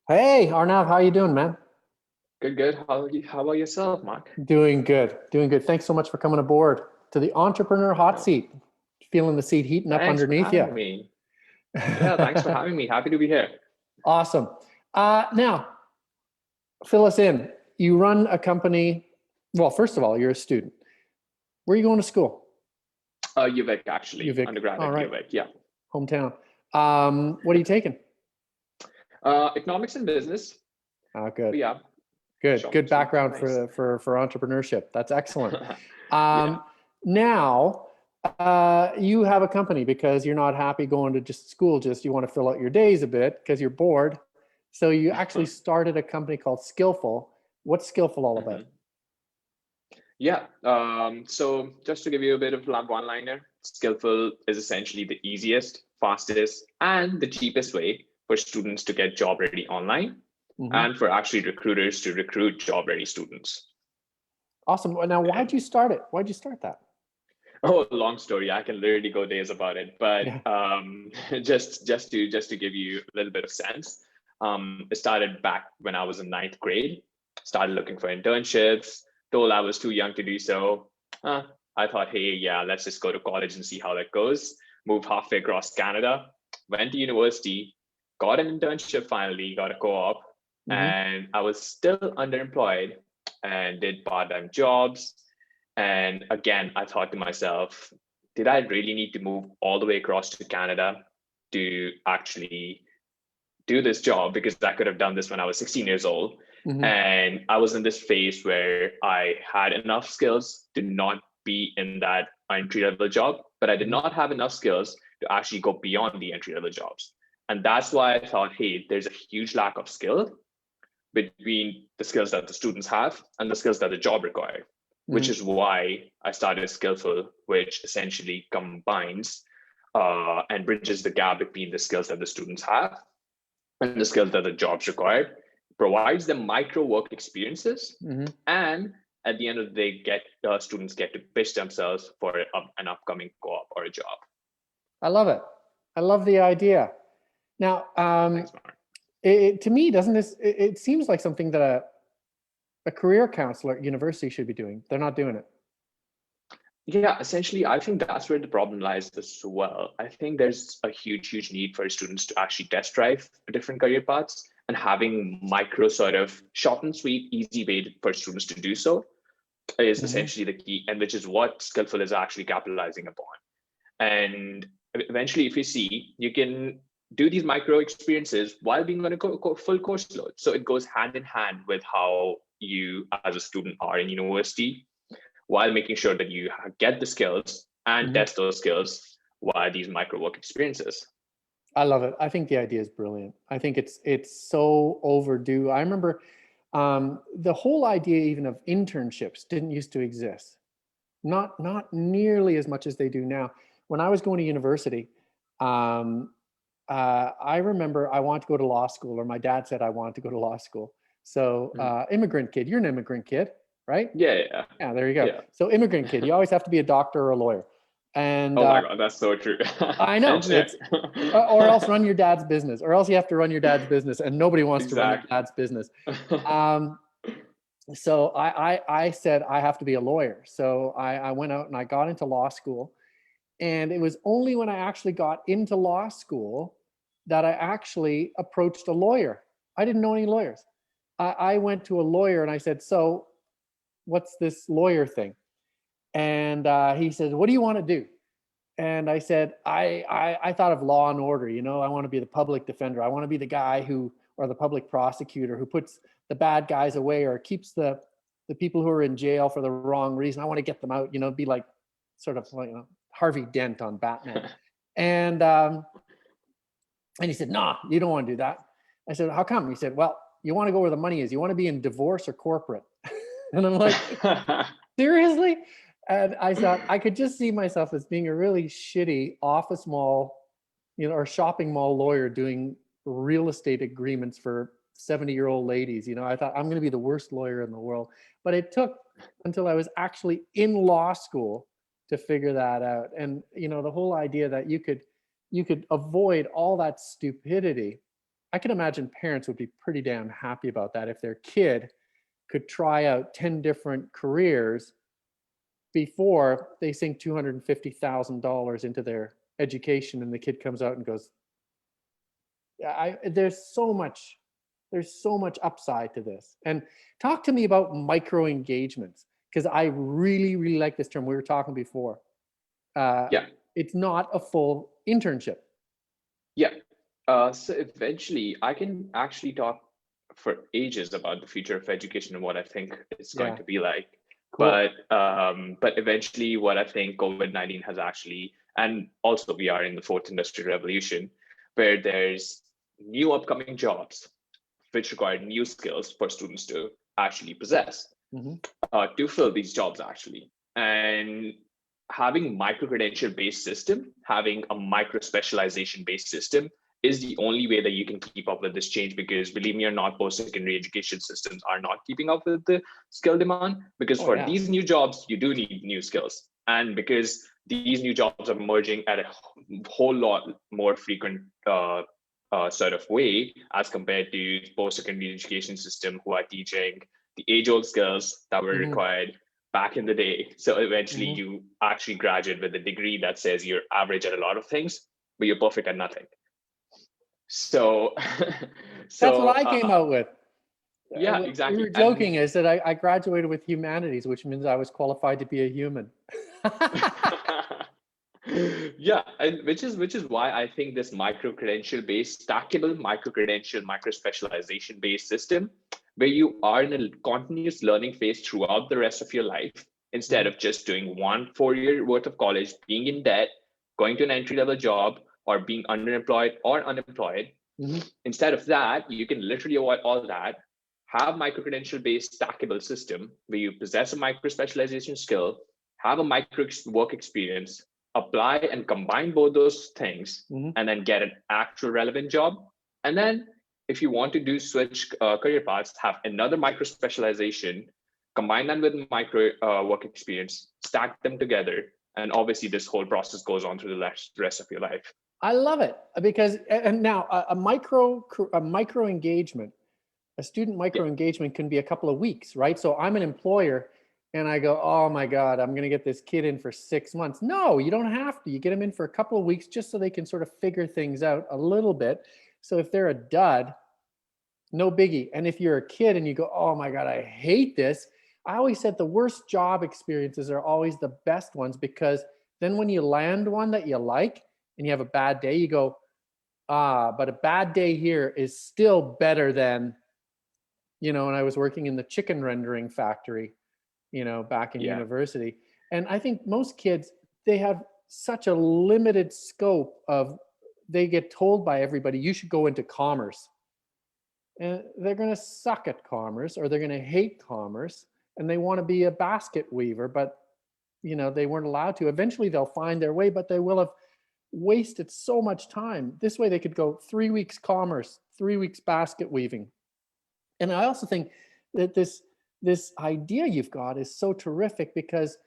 Hey, Arnav, how you doing, man? Good, good. How about yourself, Marc? Doing good, doing good. Thanks so much for coming aboard to the entrepreneur hot Oh, seat. Feeling the seat heating up thanks for underneath you. having me. Yeah, thanks for having me. Happy to be here. Awesome. Now, fill us in. You run a company. Well, first of all, you're a student. Where are you going to school? UVic, actually, UVic. undergrad All at right, UVic. Yeah. hometown. What are you taking? Economics and business. But Good, yeah, good, shopping good seems background nice. for entrepreneurship. That's excellent. Yeah. Now, you have a company because you're not happy going to just school, just you want to fill out your days a bit because you're bored. So you actually started a company called Skillful. What's Skillful all about? Mhm. Yeah. So just to give you a bit of one-liner, Skillful is essentially the easiest, fastest, and the cheapest way for students to get job ready online Hmm. and for actually recruiters to recruit job ready students. Awesome. Now, why'd And you start it? Why'd you start that? oh, long story. I can literally go days about it, but Yeah. just to give you a little bit of sense, it started back when I was in ninth grade. Started looking for internships. Told I was too young to do so. Uh, I thought, hey, yeah, let's just go to college and see how that goes. Moved halfway across Canada. Went to university. Got an internship finally. Got a co-op, Hmm. and I was still underemployed and did part-time jobs and again, I thought to myself, did I really need to move all the way across to Canada to actually do this job? Because I could have done this when I was 16 years old. Hmm. And I was in this phase where I had enough skills to not be in that entry level job, but I did Hmm. not have enough skills to actually go beyond the entry level jobs. And that's why I thought, hey, there's a huge lack of skill between the skills that the students have and the skills that the job requires, which Hmm. is why I started Skillful, which essentially combines and bridges the gap between the skills that the students have and the skills that the jobs require, provides them micro work experiences, Hmm. and at the end of the day, get students get to pitch themselves for an upcoming co-op or a job. I love it. I love the idea. Now, Thanks, Marc. to me, doesn't this, it seems like something that a career counselor at university should be doing. They're not doing it. Yeah, essentially, I think that's where the problem lies as well. I think there's a huge need for students to actually test drive different career paths and having micro sort of short and sweet, easy way for students to do so is Hmm. essentially the key, and which is what Skillful is actually capitalizing upon. And eventually, if you see, you can do these micro experiences while being on a full course load. So it goes hand in hand with how you as a student are in university while making sure that you get the skills and Hmm. test those skills via these micro work experiences. I love it. I think the idea is brilliant. I think it's so overdue. I remember the whole idea even of internships didn't used to exist. Not nearly as much as they do now. When I was going to university, um, I remember I wanted to go to law school, or my dad said I wanted to go to law school. So Mhm. immigrant kid, you're an immigrant kid, right? Yeah, Yeah, there you go. yeah. So immigrant kid, you always have to be a doctor or a lawyer. And Oh my God, that's so true. I know Engineer. it's, or else run your dad's business, or else you have to run your dad's business, and nobody wants to run their Exactly. dad's business. Um, so I said I have to be a lawyer. So I went out and I got into law school. And it was only when I actually got into law school that I actually approached a lawyer. I didn't know any lawyers. I went to a lawyer and I said, so what's this lawyer thing? And he said, what do you want to do? And I said, I thought of Law and Order. I want to be the public defender. I want to be the guy who, or the public prosecutor who puts the bad guys away or keeps the people who are in jail for the wrong reason. I want to get them out. Be like sort of like Harvey Dent on Batman. And and he said, nah, you don't want to do that. I said, how come? He said, well, you want to go where the money is. You want to be in divorce or corporate. And I'm like, seriously? And I thought I could just see myself as being a really shitty office mall, or shopping mall lawyer doing real estate agreements for 70-year-old ladies. I thought I'm going to be the worst lawyer in the world. But it took until I was actually in law school to figure that out. And the whole idea that you could avoid all that stupidity I can imagine parents would be pretty damn happy about that if their kid could try out 10 different careers before they sink $250,000 into their education, and the kid comes out and goes, there's so much upside to this. And talk to me about micro engagements, because I really, really like this term. We were talking before. Yeah. It's not a full internship. Yeah. So eventually, I can actually talk for ages about the future of education and what I think it's going to be like. Cool. But eventually, what I think COVID-19 has actually, and also we are in the fourth industrial revolution, where there's new upcoming jobs which require new skills for students to actually possess to fill these jobs actually. And having micro-credential based system, having a micro-specialization based system is the only way that you can keep up with this change, because believe me or not, post-secondary education systems are not keeping up with the skill demand, because for these new jobs, you do need new skills. And because these new jobs are emerging at a whole lot more frequent sort of way as compared to post-secondary education system who are teaching the age-old skills that were required back in the day. So eventually you actually graduate with a degree that says you're average at a lot of things, but you're perfect at nothing. So, that's what I came out with. Yeah, exactly. We were joking. I said I graduated with humanities, which means I was qualified to be a human. Yeah, and which is why I think this micro-credential based, stackable micro-credential, micro-specialization based system, where you are in a continuous learning phase throughout the rest of your life, instead of just doing 1 4-year worth of college, being in debt, going to an entry-level job, or being underemployed or unemployed. Instead of that, you can literally avoid all that, have micro-credential based stackable system where you possess a micro-specialization skill, have a micro work experience, apply and combine both those things, and then get an actual relevant job. And then if you want to do switch career paths, have another micro specialization, combine that with micro work experience, stack them together. And obviously this whole process goes on through the rest of your life. I love it, because, and now a micro engagement, a student micro engagement can be a couple of weeks, right? So I'm an employer and I go, oh my God, I'm going to get this kid in for 6 months. No, you don't have to. You get them in for a couple of weeks just so they can sort of figure things out a little bit. So if they're a dud, no biggie. And if you're a kid and you go, oh my God, I hate this. I always said the worst job experiences are always the best ones, because then when you land one that you like and you have a bad day, you go, but a bad day here is still better than, when I was working in the chicken rendering factory, back in university. And I think most kids, they have such a limited scope of, they get told by everybody, you should go into commerce. And they're going to suck at commerce, or they're going to hate commerce, and they want to be a basket weaver, but they weren't allowed to. Eventually they'll find their way, but they will have wasted so much time. This way they could go 3 weeks commerce, 3 weeks basket weaving. And I also think that this idea you've got is so terrific, because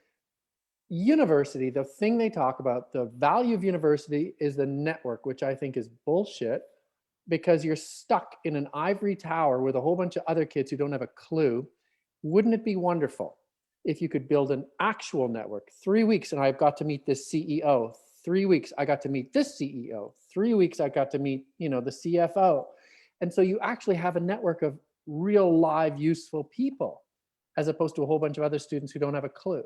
university, the thing they talk about, the value of university is the network, which I think is bullshit, because you're stuck in an ivory tower with a whole bunch of other kids who don't have a clue. Wouldn't it be wonderful if you could build an actual network? 3 weeks and I've got to meet this CEO. 3 weeks I got to meet this CEO. 3 weeks I got to meet, the CFO. And so you actually have a network of real live useful people, as opposed to a whole bunch of other students who don't have a clue.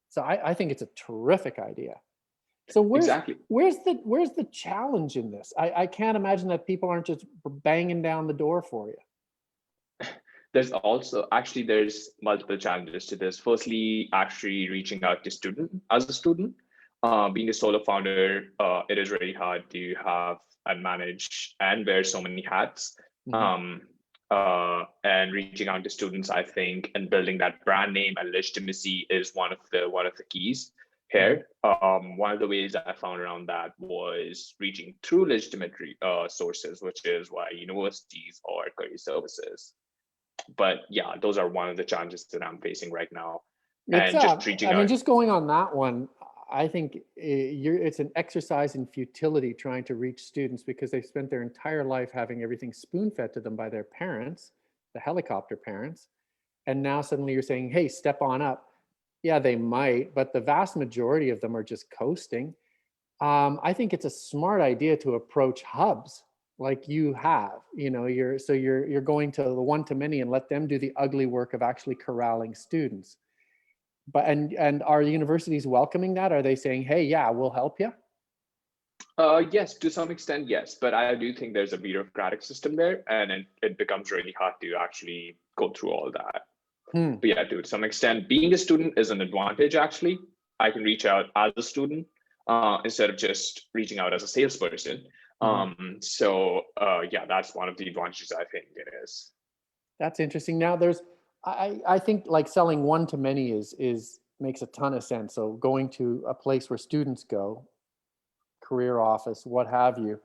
So I think it's a terrific idea. So where's the challenge in this? I can't imagine that people aren't just banging down the door for you. There's multiple challenges to this. Firstly, actually reaching out to as a student, being a solo founder, it is really hard to have and manage and wear so many hats. And reaching out to students, I think, and building that brand name and legitimacy is one of the keys here. One of the ways I found around that was reaching through legitimate sources, which is why universities or career services. But yeah, those are one of the challenges that I'm facing right now. And just reaching out. just going on that one, I think it's an exercise in futility trying to reach students because they've spent their entire life having everything spoon-fed to them by their parents, the helicopter parents. And now suddenly you're saying, hey, step on up. Yeah, they might, but the vast majority of them are just coasting. I think it's a smart idea to approach hubs like you have. You're going to the one-to-many and let them do the ugly work of actually corralling students. But and are universities welcoming that? Are they saying, hey, yeah, we'll help you? Yes, to some extent, yes. But I do think there's a bureaucratic system there, and it becomes really hard to actually go through all that. But yeah, to some extent, being a student is an advantage, actually. I can reach out as a student instead of just reaching out as a salesperson. Yeah, that's one of the advantages I think it is. That's interesting. Now I think like selling one to many is makes a ton of sense. So going to a place where students go, career office, what have you,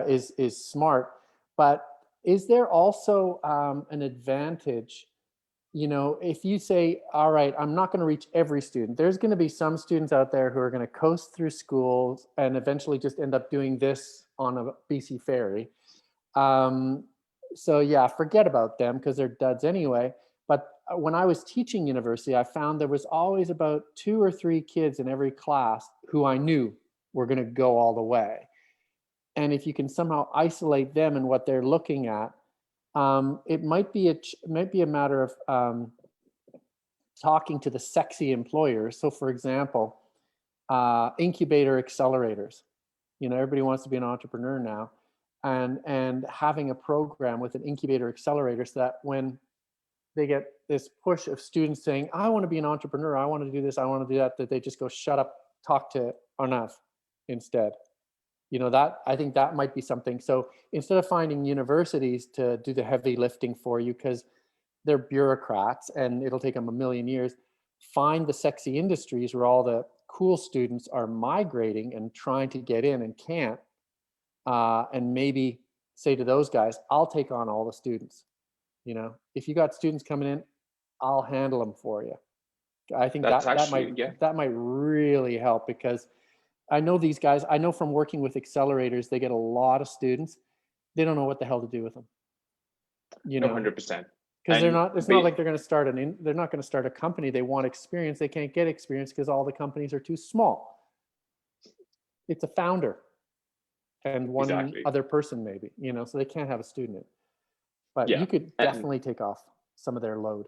is smart. But is there also an advantage? If you say, all right, I'm not going to reach every student, there's going to be some students out there who are going to coast through schools and eventually just end up doing this on a BC ferry. So yeah, forget about them because they're duds anyway. But when I was teaching university, I found there was always about 2 or 3 kids in every class who I knew were going to go all the way. And if you can somehow isolate them and what they're looking at, it might be a matter of talking to the sexy employers. So, for example, incubator accelerators. Everybody wants to be an entrepreneur now, and having a program with an incubator accelerator so that when they get this push of students saying, I want to be an entrepreneur, I want to do this, I want to do that, that they just go, shut up, talk to Arnav instead. That I think that might be something. So instead of finding universities to do the heavy lifting for you because they're bureaucrats and it'll take them a million years, find the sexy industries where all the cool students are migrating and trying to get in and can't, and maybe say to those guys, I'll take on all the students. If you got students coming in, I'll handle them for you. I think That's that actually, yeah. that might really help because I know these guys, I know from working with accelerators, they get a lot of students. They don't know what the hell to do with them. 100%. Because it's not like they're going to they're not going to start a company. They want experience. They can't get experience because all the companies are too small. It's a founder and one other person maybe, so they can't have a student. But you could definitely take off some of their load.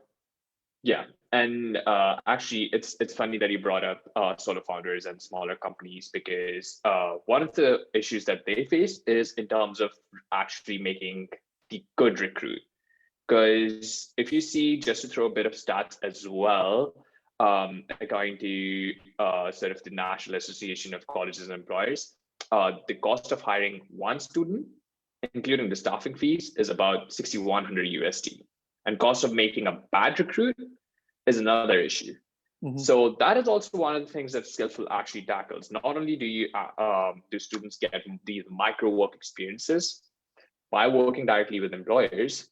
Yeah, and actually, it's funny that you brought up solo founders and smaller companies because one of the issues that they face is in terms of actually making the good recruit. Because if you see, just to throw a bit of stats as well, according to sort of the National Association of Colleges and Employers, the cost of hiring one student, including the staffing fees, is about 6,100 USD. And cost of making a bad recruit is another issue. So that is also one of the things that Skillful actually tackles. Not only do students get these micro work experiences by working directly with employers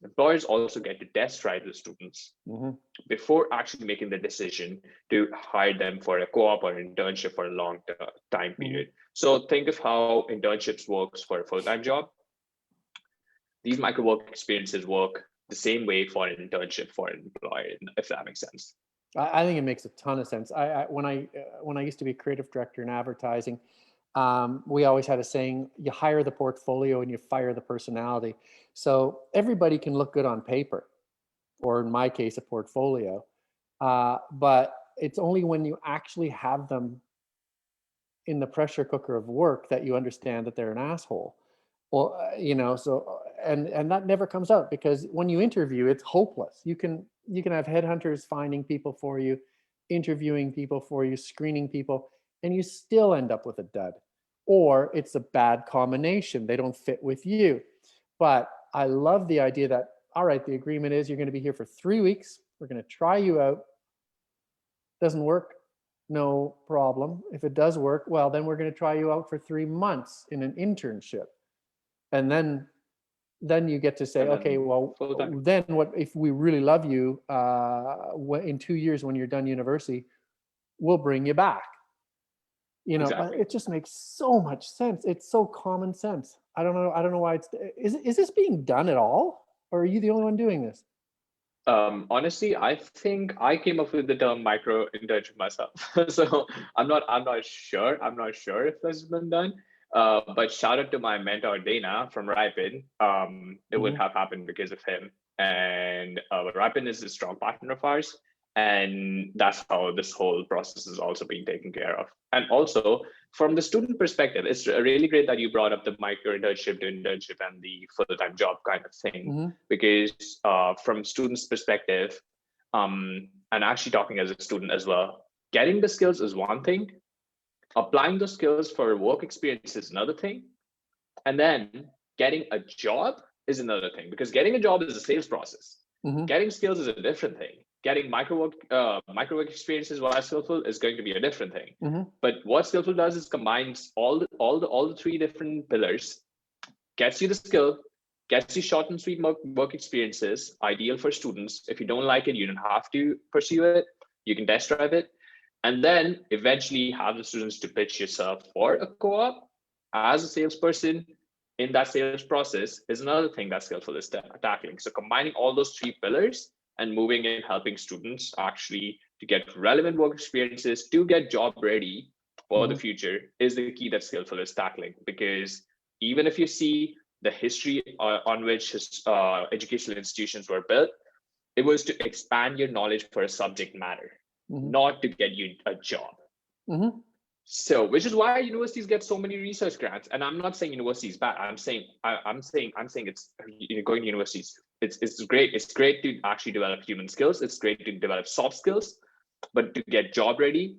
also get to test drive the students before actually making the decision to hire them for a co-op or internship for a long time period. So think of how internships works for a full-time job. These micro work experiences work the same way for an internship for an employer, if that makes sense. I think it makes a ton of sense. When I used to be creative director in advertising, we always had a saying: you hire the portfolio and you fire the personality. So everybody can look good on paper, or in my case, a portfolio. But it's only when you actually have them in the pressure cooker of work that you understand that they're an asshole. Well, so and that never comes out because when you interview, it's hopeless. You can have headhunters finding people for you, interviewing people for you, screening people, and you still end up with a dud. Or it's a bad combination. They don't fit with you. But I love the idea that, all right, the agreement is you're going to be here for 3 weeks. We're going to try you out. Doesn't work, no problem. If it does work, well, then we're going to try you out for 3 months in an internship. And then you get to say, okay, well, then what if we really love you in 2 years when you're done university, we'll bring you back. But Exactly. it just makes so much sense. It's so common sense. I don't know. I don't know why is this being done at all? Or are you the only one doing this? Honestly, I think I came up with the term micro internship myself. So I'm not sure. I'm not sure if that's been done. But shout out to my mentor Dana from Ripon. It would Mhm. have happened because of him. And Ripon is a strong partner of ours. And that's how this whole process is also being taken care of. And also, from the student perspective, it's really great that you brought up the micro internship to internship and the full-time job kind of thing, Mhm. because from students' perspective, and actually talking as a student as well, getting the skills is one thing, applying those skills for work experience is another thing, and then getting a job is another thing, because getting a job is a sales process. Mhm. Getting skills is a different thing. Getting micro work experiences via Skillful is going to be a different thing. Mhm. But what Skillful does is combines all the three different pillars, gets you the skill, gets you short and sweet work experiences, ideal for students. If you don't like it, you don't have to pursue it. You can test drive it. And then eventually have the students to pitch yourself for a co-op as a salesperson in that sales process is another thing that Skillful is tackling. So combining all those three pillars and moving in, helping students actually to get relevant work experiences to get job ready for the Mhm. future is the key that Skillful is tackling. Because even if you see the history on which educational institutions were built, it was to expand your knowledge for a subject matter, Mhm. not to get you a job. Mhm. So, which is why universities get so many research grants. And I'm not saying university is bad. I'm saying it's, going to universities. It's great. It's great to actually develop human skills. It's great to develop soft skills, but to get job ready,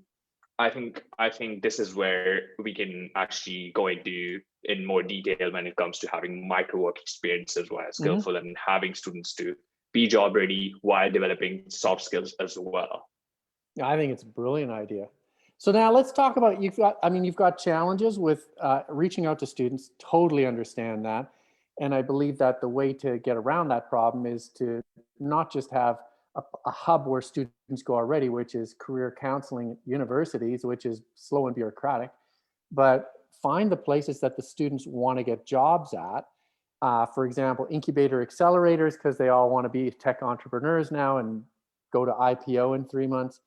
I think this is where we can actually go into in more detail when it comes to having micro work experiences via Mhm. Skillful and having students to be job ready while developing soft skills as well. Yeah, I think it's a brilliant idea. So now let's talk about you've got challenges with reaching out to students. Totally understand that. And I believe that the way to get around that problem is to not just have a hub where students go already, which is career counseling at universities, which is slow and bureaucratic, but find the places that the students want to get jobs at. For example, incubator accelerators, because they all want to be tech entrepreneurs now and go to IPO in 3 months.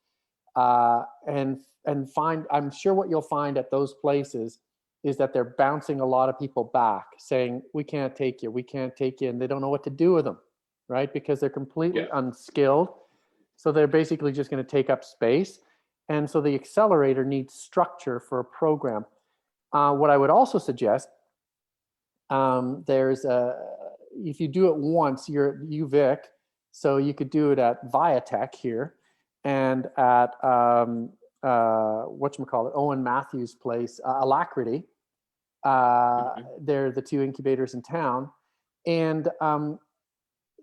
And find, I'm sure what you'll find at those places is that they're bouncing a lot of people back saying, we can't take you, we can't take you, and they don't know what to do with them, right? Because they're completely Yeah. unskilled. So they're basically just going to take up space. And so the accelerator needs structure for a program. What I would also suggest, there's a, if you do it once, you're at UVic, so you could do it at Viatech here and at whatchamacallit, Owen Matthews' place, Alacrity. Mhm. They're the two incubators in town. And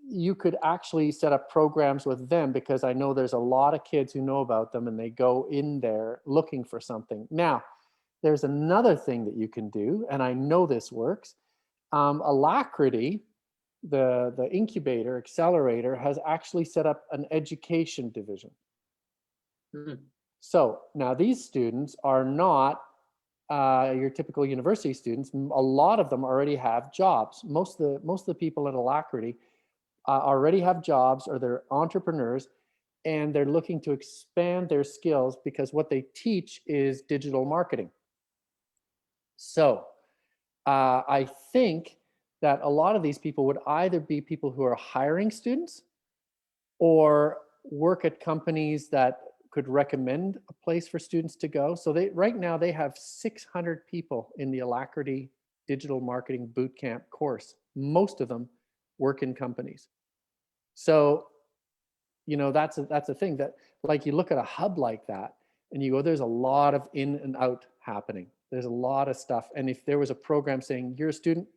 you could actually set up programs with them, because I know there's a lot of kids who know about them and they go in there looking for something. Now, there's another thing that you can do, and I know this works. Alacrity, the incubator accelerator, has actually set up an education division. Mhm. So now these students are not your typical university students. A lot of them already have jobs. Most of the people at Alacrity already have jobs, or they're entrepreneurs, and they're looking to expand their skills because what they teach is digital marketing. So I think that a lot of these people would either be people who are hiring students or work at companies that could recommend a place for students to go. So they right now they have 600 people in the Alacrity Digital Marketing Bootcamp course. Most of them work in companies. So that's a thing that, like, you look at a hub like that and you go, there's a lot of in and out happening. There's a lot of stuff. And if there was a program saying you're a student,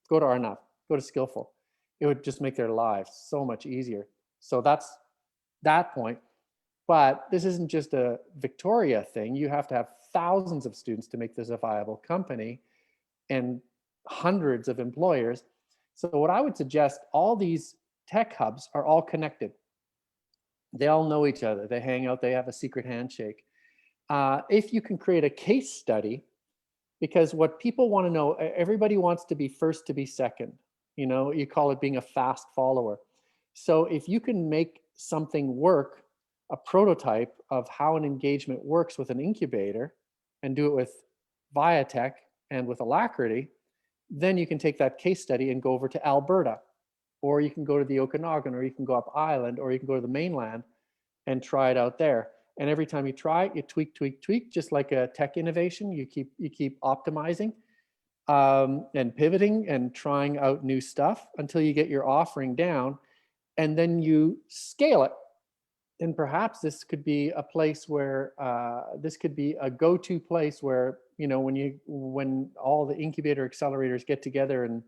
go to Arnav, go to Skillful, it would just make their lives so much easier. So that's that point. But this isn't just a Victoria thing. You have to have thousands of students to make this a viable company, and hundreds of employers. So what I would suggest, all these tech hubs are all connected. They all know each other. They hang out. They have a secret handshake. if you can create a case study, because what people want to know, everybody wants to be first to be second. You know, you call it being a fast follower. So if you can make something work, a prototype of how an engagement works with an incubator, and do it with Viatech and with alacrity, then you can take that case study and go over to Alberta, or you can go to the Okanagan, or you can go up island, or you can go to the mainland and try it out there. And every time you try it, you tweak, tweak, tweak, just like a tech innovation. You keep optimizing and pivoting and trying out new stuff until you get your offering down, and then you scale it. And perhaps this could be a place where this could be a go-to place where, you know, when all the incubator accelerators get together and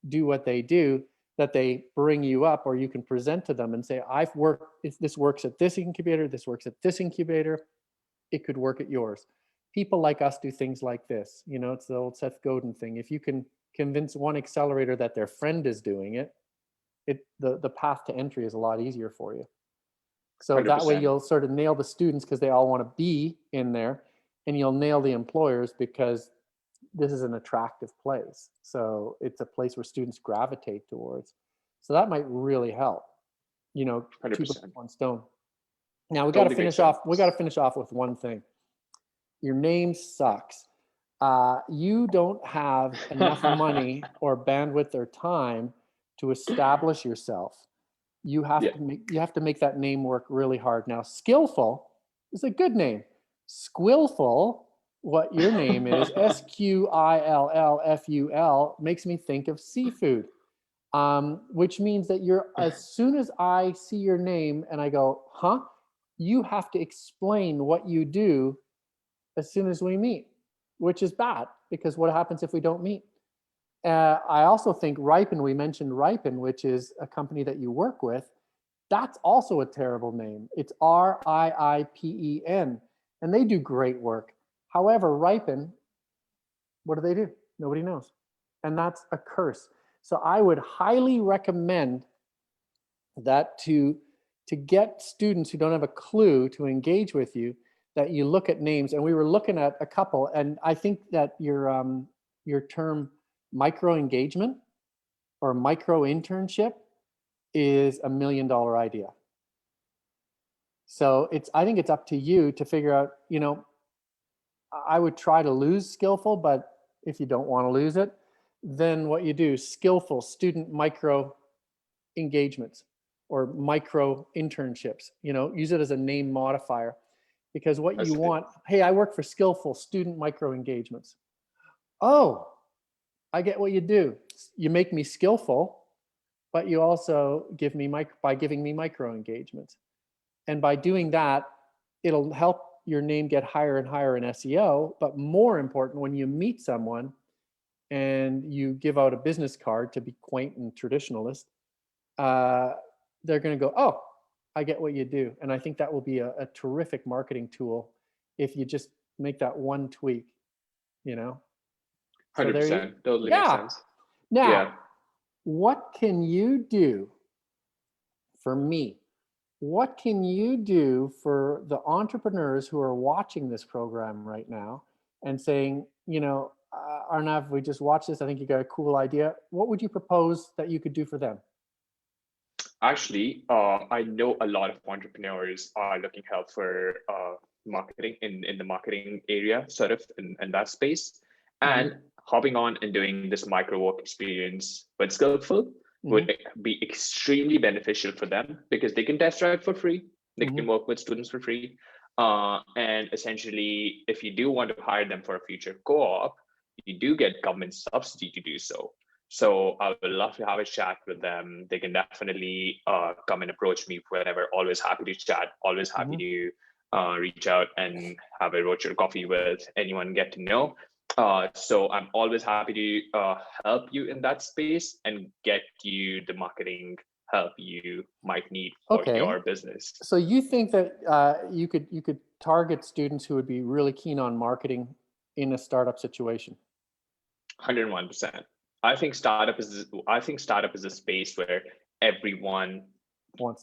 do what they do, that they bring you up, or you can present to them and say, I've worked, if this works at this incubator, this works at this incubator, it could work at yours. People like us do things like this. You know, it's the old Seth Godin thing. If you can convince one accelerator that their friend is doing it, the path to entry is a lot easier for you. So 100%. that way you'll sort of nail the students because they all want to be in there, and you'll nail the employers because this is an attractive place. So it's a place where students gravitate towards. So that might really help, you know, 2 birds 100%. with one stone. Now we got to Totally finish makes off. sense. We got to finish off with one thing. Your name sucks. You don't have enough money or bandwidth or time to establish yourself. You have to make that name work really hard. Now, Skillful is a good name. Sqillful, what your name is, Sqillful, makes me think of seafood, which means that as soon as I see your name and I go, huh, you have to explain what you do as soon as we meet, which is bad, because what happens if we don't meet? I also think Ripen, we mentioned Ripen, which is a company that you work with. That's also a terrible name. It's RIIPEN, and they do great work. However, Ripen, what do? Nobody knows. And that's a curse. So I would highly recommend that to get students who don't have a clue to engage with you, that you look at names. And we were looking at a couple, and I think that your term micro-engagement or micro-internship is $1 million idea. So I think it's up to you to figure out, you know, I would try to lose Skillful, but if you don't want to lose it, then what you do, Skillful student micro engagements or micro internships, you know, use it as a name modifier, because what you want, hey, I work for Skillful student micro engagements. Oh, I get what you do. You make me skillful, but you also give me by giving me micro engagements. And by doing that, it'll help your name get higher and higher in SEO. But more important, when you meet someone and you give out a business card, to be quaint and traditionalist, they're going to go, oh, I get what you do. And I think that will be a terrific marketing tool if you just make that one tweak, you know? 100%. Totally makes sense. Now, what can you do for me? What can you do for the entrepreneurs who are watching this program right now and saying, you know, Arnav, we just watched this. I think you got a cool idea. What would you propose that you could do for them? Actually, I know a lot of entrepreneurs are looking help for marketing in the marketing area, sort of in that space. And hopping on and doing this micro work experience with Skillful would be extremely beneficial for them, because they can test drive for free. They can work with students for free. And essentially, if you do want to hire them for a future co-op, you do get government subsidy to do so. So I would love to have a chat with them. They can definitely come and approach me whenever. Always happy to chat. Always happy to reach out and have a virtual coffee with anyone, get to know. So I'm always happy to help you in that space and get you the marketing help you might need for your business. So you think that you could target students who would be really keen on marketing in a startup situation? 101%. I think startup is a space where everyone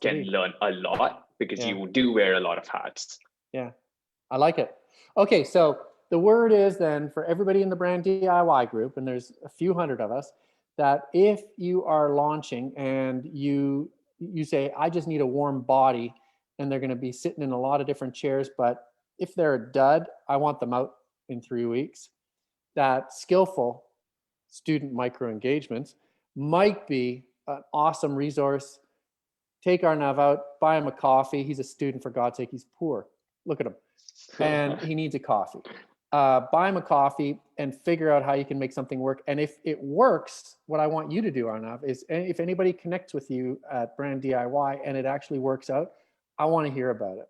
can learn a lot, because you do wear a lot of hats. Yeah, I like it. Okay, so the word is then for everybody in the Brand DIY group, and there's a few hundred of us, that if you are launching and you say, I just need a warm body, and they're going to be sitting in a lot of different chairs, but if they're a dud, I want them out in 3 weeks. That Skillful student micro engagements might be an awesome resource. Take Arnav out, buy him a coffee. He's a student, for God's sake, he's poor. Look at him. And he needs a coffee. Buy him a coffee and figure out how you can make something work. And if it works, what I want you to do, Arnav, is if anybody connects with you at Brand DIY and it actually works out, I want to hear about it.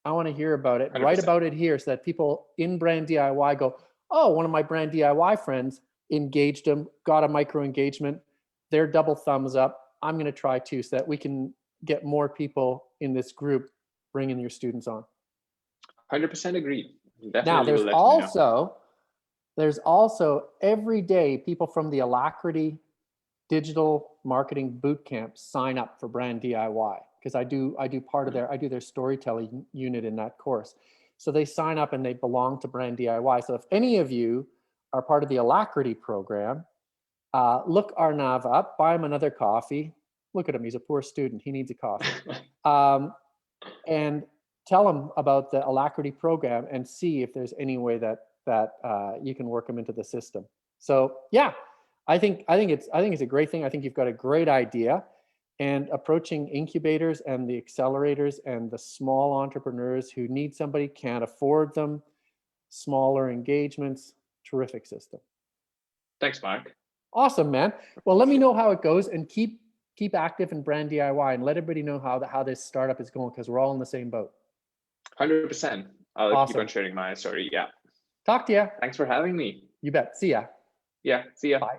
I want to hear about it. 100%. Write about it here so that people in Brand DIY go, oh, one of my Brand DIY friends engaged them, got a micro engagement. They're double thumbs up. I'm going to try too, so that we can get more people in this group bringing your students on. 100% agreed. Definitely. Now, will let me know. there's also every day people from the Alacrity Digital Marketing Bootcamp sign up for Brand DIY, because I do part of their storytelling unit in that course. So they sign up and they belong to Brand DIY. So if any of you are part of the Alacrity program, look Arnav up, buy him another coffee. Look at him, he's a poor student, he needs a coffee. And tell them about the Alacrity program and see if there's any way that you can work them into the system. So yeah, I think it's a great thing. I think you've got a great idea, and approaching incubators and the accelerators and the small entrepreneurs who need somebody, can't afford them, smaller engagements, terrific system. Thanks, Mark. Awesome, man. Well, let me know how it goes, and keep active in Brand DIY, and let everybody know how this startup is going, because we're all in the same boat. 100%. I'll Awesome. keep on sharing my story. Yeah. Talk to you. Thanks for having me. You bet. See ya. Yeah. See ya. Bye.